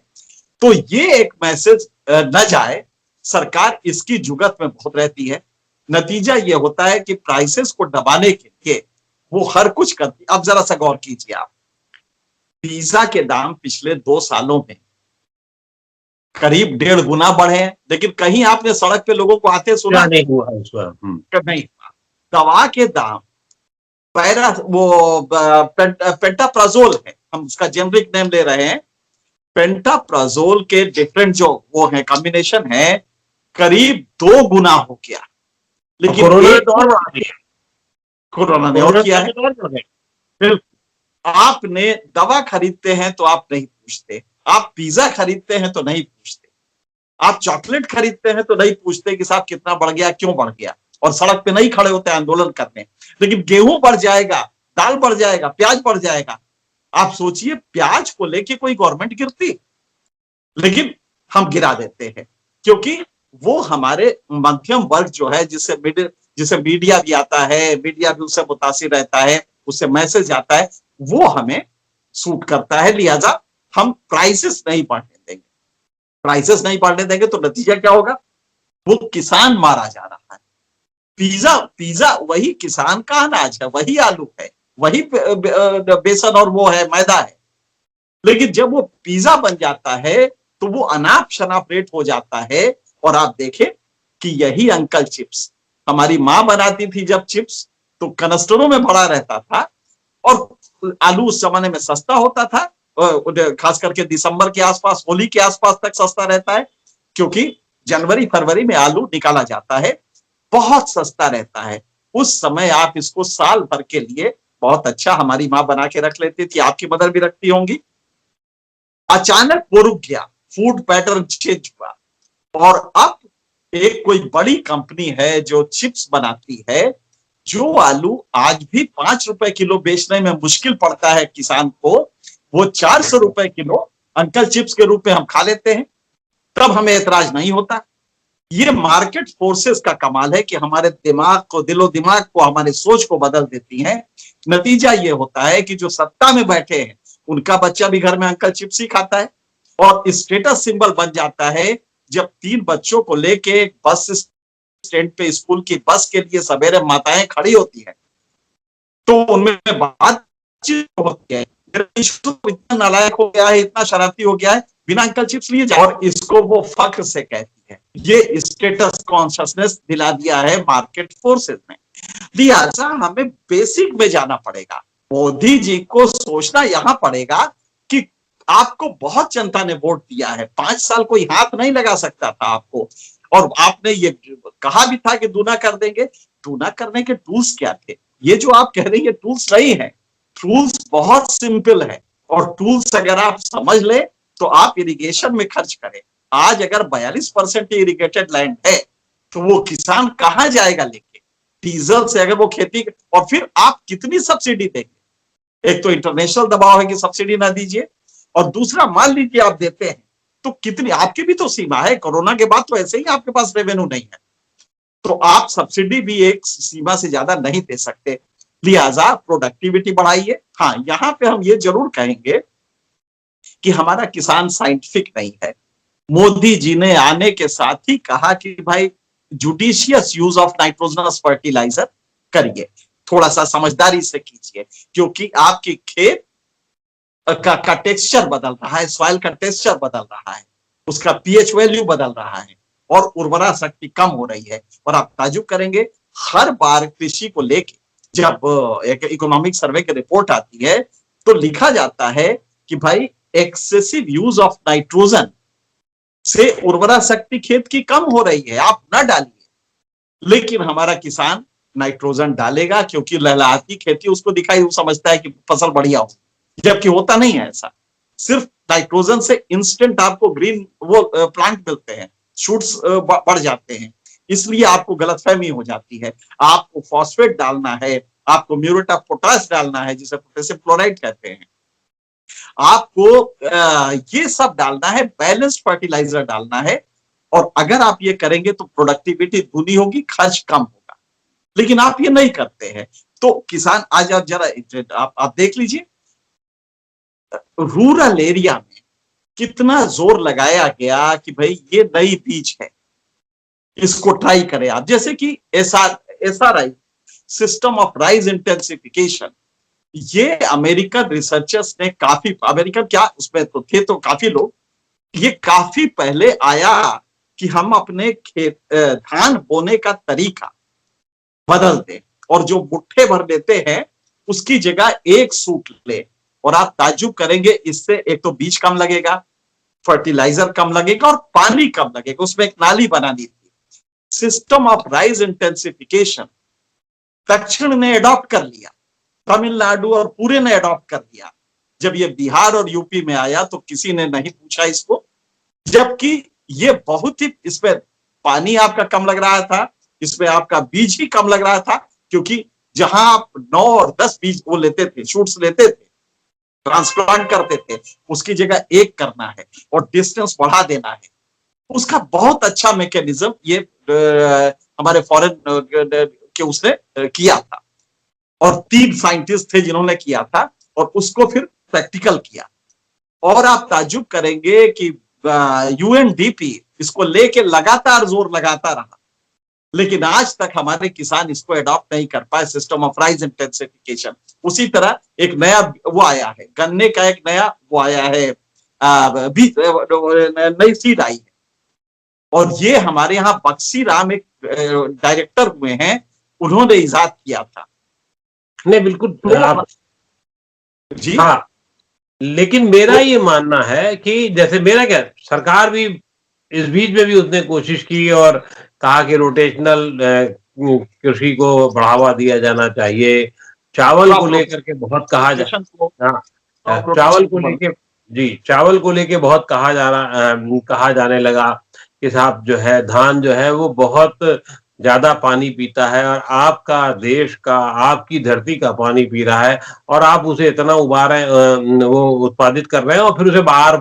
तो ये एक मैसेज न जाए, सरकार इसकी जुगत में बहुत रहती है। नतीजा ये होता है कि प्राइसेस को दबाने के लिए वो हर कुछ करती। अब जरा सा गौर कीजिए आप, पिज्जा के दाम पिछले 2 सालों में करीब 1.5 गुना बढ़े हैं, लेकिन कहीं आपने सड़क पे लोगों को आते सुना? नहीं हुआ इसका। नहीं। दवा के दाम, पैरा वो पेंटाप्राजोल है, हम उसका जेनरिक नेम ले रहे हैं, पेंटाप्राजोल के डिफरेंट जो वो है कॉम्बिनेशन है, करीब 2 गुना हो गया। लेकिन कोरोना ने तो और बढ़ा दिया। कोरोना ने और किया है। आपने दवा खरीदते हैं तो आप नहीं पूछते, आप पिज्जा खरीदते हैं तो नहीं पूछते, आप चॉकलेट खरीदते हैं तो नहीं पूछते कि साहब कितना बढ़ गया, क्यों बढ़ गया, और सड़क पे नहीं खड़े होते आंदोलन करने। लेकिन गेहूं बढ़ जाएगा, दाल बढ़ जाएगा, प्याज बढ़ जाएगा, आप सोचिए प्याज को लेके कोई गवर्नमेंट गिरती? लेकिन हम गिरा देते हैं, क्योंकि वो हमारे मध्यम वर्ग जो है, जिसे मीडिया भी आता है, मीडिया भी उससे मुतासिर रहता है, उससे मैसेज आता है, वो हमें सूट करता है। लिहाजा हम प्राइसेस नहीं बढ़ने देंगे। प्राइसेस नहीं बढ़ने देंगे तो नतीजा क्या होगा? वो किसान मारा जा रहा है। पिज्जा पिज्जा वही किसान का अनाज है, वही आलू है, वही बेसन और वो है मैदा है। लेकिन जब वो पिज्जा बन जाता है तो वो अनाप शनाप रेट हो जाता है। और आप देखें कि यही अंकल चिप्स, हमारी माँ बनाती थी जब चिप्स, तो कनस्टरों में भरा रहता था, और आलू उस जमाने में सस्ता होता था, खास करके दिसंबर के आसपास, होली के आसपास तक सस्ता रहता है, क्योंकि जनवरी फरवरी में आलू निकाला जाता है, बहुत सस्ता रहता है। उस समय आप इसको साल भर के लिए बहुत अच्छा हमारी माँ बना के रख लेती थी, आपकी मदर भी रखती होंगी। अचानक वो रुक गया, फूड पैटर्न चेंज हुआ, और अब एक कोई बड़ी कंपनी है जो चिप्स बनाती है, जो आलू आज भी 5 रुपए किलो बेचने में मुश्किल पड़ता है किसान को, वो 400 रुपए किलो अंकल चिप्स के रूप में हम खा लेते हैं, तब हमें ऐतराज नहीं होता। ये मार्केट फोर्सेस का कमाल है कि हमारे दिमाग को, दिलो दिमाग को, हमारे सोच को बदल देती हैं। नतीजा ये होता है कि जो सत्ता में बैठे हैं उनका बच्चा भी घर में अंकल चिप्स ही खाता है, और स्टेटस सिंबल बन जाता है। जब 3 बच्चों को लेके बस स्टैंड पे स्कूल की बस के लिए सवेरे माताएं खड़ी होती हैं, तो उनमें बातचीत होती है, इतना नालायक हो गया है, इतना शरारती हो गया है, बिना अंकल चिप्स लिए जाए, और इसको वो फख्र से कहती है। ये स्टेटस कॉन्शियसनेस दिला दिया है मार्केट फोर्सेस ने। लिहाजा हमें बेसिक में जाना पड़ेगा। मोदी जी को सोचना यहां पड़ेगा कि आपको बहुत जनता ने वोट दिया है, 5 साल कोई हाथ नहीं लगा सकता था आपको, और आपने ये कहा भी था कि दूना कर देंगे। दूना करने के टूल्स क्या थे? ये जो आप कह रहे हैं ये टूल्स नहीं है, टूल्स बहुत सिंपल है, और टूल्स अगर आप समझ ले तो आप इरिगेशन में खर्च करें। आज अगर 42% इरिगेटेड लैंड है तो वो किसान कहां जाएगा लेके डीजल से, अगर वो खेती, और फिर आप कितनी सब्सिडी देंगे? एक तो इंटरनेशनल दबाव है कि सब्सिडी ना दीजिए, और दूसरा मान लीजिए आप देते हैं तो कितनी, आपकी भी तो सीमा है, कोरोना के बाद तो ऐसे ही आपके पास रेवेन्यू नहीं है, तो आप सब्सिडी भी एक सीमा से ज्यादा नहीं दे सकते। लिहाजा प्रोडक्टिविटी बढ़ाइए। हाँ, यहां पे हम ये जरूर कहेंगे कि हमारा किसान साइंटिफिक नहीं है। मोदी जी ने आने के साथ ही कहा कि भाई judicious use of nitrogenous fertiliser करिए, थोड़ा सा समझदारी से कीजिए, क्योंकि आपकी खेत का टेक्सचर बदल रहा है, सॉइल का टेक्सचर बदल रहा है, उसका पीएच वैल्यू बदल रहा है, और उर्वरा शक्ति कम हो रही है। और आप ताजुब करेंगे, हर बार कृषि को लेके जब एक इकोनॉमिक सर्वे की रिपोर्ट आती है तो लिखा जाता है कि भाई एक्सेसिव यूज ऑफ नाइट्रोजन से उर्वरा शक्ति खेत की कम हो रही है, आप ना डालिए। लेकिन हमारा किसान नाइट्रोजन डालेगा, क्योंकि लहलहाती खेती उसको दिखाई, वो समझता है कि फसल बढ़िया हो, जबकि होता नहीं है ऐसा। सिर्फ नाइट्रोजन से इंस्टेंट आपको ग्रीन वो प्लांट मिलते हैं, शूट्स बढ़ जाते हैं, इसलिए आपको गलतफहमी हो जाती है। आपको फॉस्फेट डालना है, आपको म्यूरेट ऑफ पोटाश डालना है, जिसे पोटेशियम क्लोराइड कहते हैं, आपको ये सब डालना है, बैलेंस्ड फर्टिलाइजर डालना है। और अगर आप ये करेंगे तो प्रोडक्टिविटी दूनी होगी, खर्च कम होगा। लेकिन आप ये नहीं करते हैं, तो किसान आज आप जरा आप देख लीजिए, रूरल एरिया में कितना जोर लगाया गया कि भाई ये नई बीज है, इसको ट्राई करें आप। जैसे कि SRI, system of rise intensification, ये अमेरिकन रिसर्चर्स ने काफी, अमेरिकन क्या उसमें तो थे तो काफी लोग, ये काफी पहले आया कि हम अपने खेत धान बोने का तरीका बदल दें, और जो मुट्ठे भर लेते हैं उसकी जगह एक सूट ले। और आप ताज्जुब करेंगे, इससे एक तो बीज कम लगेगा, फर्टिलाइजर कम लगेगा और पानी कम लगेगा। उसमें एक नाली बनानी थी। सिस्टम ऑफ राइज इंटेंसिफिकेशन दक्षिण ने अडॉप्ट कर लिया, तमिलनाडु और पूरे ने अडॉप्ट कर लिया। जब ये बिहार और यूपी में आया तो किसी ने नहीं पूछा इसको, जबकि ये बहुत ही, इसमें पानी आपका कम लग रहा था, इसमें आपका बीज ही कम लग रहा था, क्योंकि जहां आप 9 और 10 बीज वो लेते थे, शूट्स लेते थे, ट्रांसप्लांट करते थे, उसकी जगह एक करना है और डिस्टेंस बढ़ा देना है। उसका बहुत अच्छा मैकेनिज्म ये हमारे फॉरेन के उसने किया था, और 3 साइंटिस्ट थे जिन्होंने किया था, और उसको फिर प्रैक्टिकल किया। और आप ताज्जुब करेंगे कि UNDP इसको लेके लगातार जोर लगाता रहा, लेकिन आज तक हमारे किसान इसको अडॉप्ट नहीं कर पाए, सिस्टम ऑफ राइज इंटेंसिफिकेशन। उसी तरह एक नया वो आया है, गन्ने का एक नया वो आया है, नई सीड आई है। और ये हमारे यहाँ बक्सी राम एक डायरेक्टर हुए हैं, उन्होंने इजाद किया था। नहीं बिल्कुल आप जी हाँ, लेकिन मेरा ये मानना है कि जैसे मेरा क्या, सरकार भी इस बीच में भी उसने कोशिश की और कहा कि रोटेशनल कृषि को बढ़ावा दिया जाना चाहिए। चावल को लेकर के बहुत कहा जा चावल को लेके जी, चावल को लेके बहुत कहा जाने लगा कि साहब जो है धान जो है वो बहुत ज्यादा पानी पीता है, और आपका देश का, आपकी धरती का पानी पी रहा है, और आप उसे इतना वो उत्पादित कर रहे हैं और फिर उसे बाहर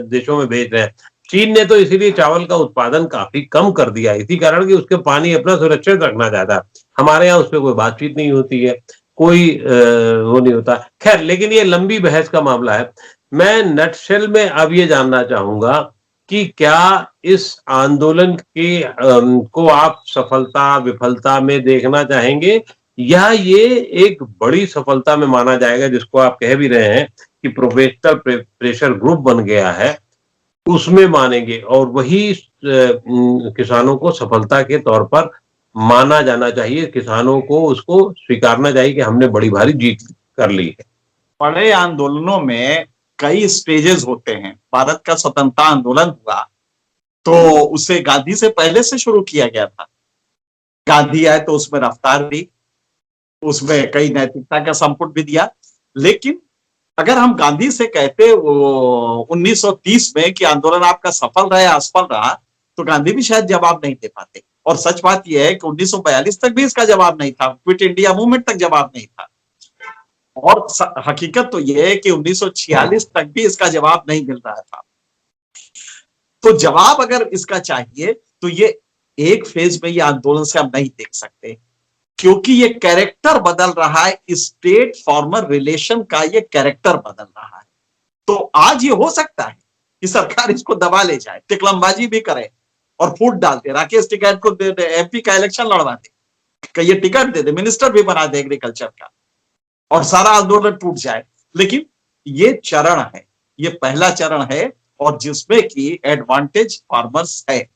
देशों में भेज रहे हैं। चीन ने तो इसीलिए चावल का उत्पादन काफी कम कर दिया, इसी कारण कि उसके पानी अपना सुरक्षित रखना चाहता है। हमारे यहाँ उस पर कोई बातचीत नहीं होती है, कोई वो नहीं होता। खैर, लेकिन ये लंबी बहस का मामला है। मैं नटशेल में अब ये जानना चाहूंगा कि क्या इस आंदोलन की को आप सफलता विफलता में देखना चाहेंगे, या ये एक बड़ी सफलता में माना जाएगा, जिसको आप कह भी रहे हैं कि प्रोफेशनल प्रेशर ग्रुप बन गया है, उसमें मानेंगे और वही किसानों को सफलता के तौर पर माना जाना चाहिए, किसानों को उसको स्वीकारना चाहिए कि हमने बड़ी भारी जीत कर ली है? बड़े आंदोलनों में कई स्टेजेस होते हैं। भारत का स्वतंत्रता आंदोलन हुआ तो उसे गांधी से पहले से शुरू किया गया था। गांधी आए तो उसमें रफ्तार दी, उसमें कई नैतिकता का संपुट भी दिया। लेकिन अगर हम गांधी से कहते वो 1930 में कि आंदोलन आपका सफल रहा या असफल रहा, तो गांधी भी शायद जवाब नहीं दे पाते। और सच बात यह है कि 1942 तक भी इसका जवाब नहीं था, क्विट इंडिया मूवमेंट तक जवाब नहीं था। और हकीकत तो यह है कि 1946 तक भी इसका जवाब नहीं मिल रहा था। तो जवाब अगर इसका चाहिए तो ये एक फेज में ये आंदोलन से हम नहीं देख सकते, क्योंकि ये कैरेक्टर बदल रहा है, स्टेट फॉर्मर रिलेशन का ये कैरेक्टर बदल रहा है। तो आज ये हो सकता है कि सरकार इसको दबा ले जाए, टिकलमबाजी भी करे और फूट डाल दे, राकेश टिकैत को MP का इलेक्शन लड़वा दे, ये टिकट दे दे, मिनिस्टर भी बना दे एग्रीकल्चर का, और सारा आंदोलन टूट जाए। लेकिन ये चरण है, ये पहला चरण है, और जिसमें कि एडवांटेज फार्मर्स है।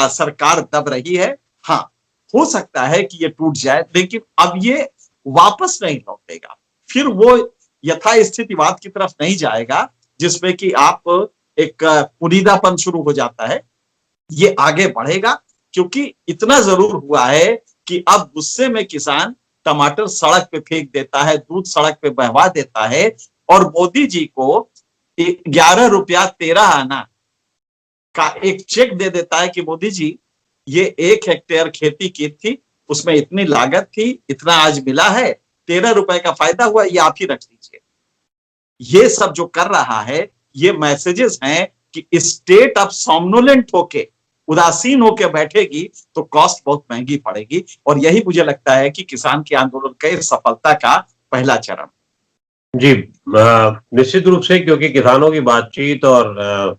सरकार दब रही है, हाँ हो सकता है कि ये टूट जाए, लेकिन अब ये वापस नहीं लौटेगा, फिर वो यथास्थितिवाद की तरफ नहीं जाएगा, जिसमें कि आप एक पुनीदापन शुरू हो जाता है। ये आगे बढ़ेगा, क्योंकि इतना जरूर हुआ है कि अब गुस्से में किसान टमाटर सड़क पे फेंक देता है, दूध सड़क पे बहवा देता है, और मोदी जी को 11 रुपया 13 आना का एक चेक दे देता है कि मोदी जी ये 1 हेक्टेयर खेती की थी, उसमें इतनी लागत थी, इतना आज मिला है, 13 रुपए का फायदा हुआ, ये आप ही रख लीजिए। ये सब जो कर रहा है, ये मैसेजेस हैं कि स्टेट अब सोमनोलेंट होके, उदासीन होके बैठेगी तो कॉस्ट बहुत महंगी पड़ेगी, और यही मुझे लगता है कि किसान के आंदोलन के सफलता का पहला चरण। जी, निश्चित रूप से, क्योंकि किसानों की बातचीत और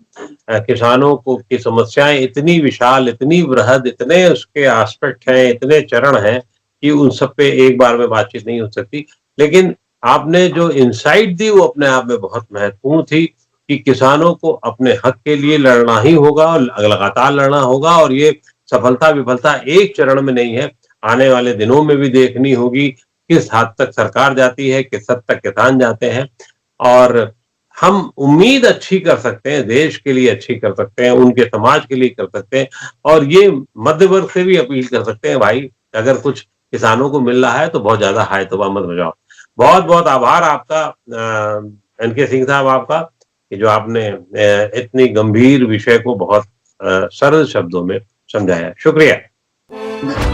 किसानों को की समस्याएं इतनी विशाल, इतनी वृहद, इतने उसके एस्पेक्ट हैं, इतने चरण हैं कि उन सब पे एक बार में बातचीत नहीं हो सकती। लेकिन आपने जो इनसाइट दी वो अपने आप में बहुत महत्वपूर्ण थी कि किसानों को अपने हक के लिए लड़ना ही होगा और लगातार लड़ना होगा, और ये सफलता विफलता एक चरण में नहीं है, आने वाले दिनों में भी देखनी होगी किस हद तक सरकार जाती है, किस हद तक किसान जाते हैं। और हम उम्मीद अच्छी कर सकते हैं, देश के लिए अच्छी कर सकते हैं, उनके समाज के लिए कर सकते हैं, और ये मध्य वर्ग से भी अपील कर सकते हैं, भाई अगर कुछ किसानों को मिल रहा है तो बहुत ज्यादा हाय तौबा मत बजाओ। बहुत बहुत आभार आपका एनके सिंह साहब, आपका कि जो आपने इतनी गंभीर विषय को बहुत सरल शब्दों में समझाया। शुक्रिया।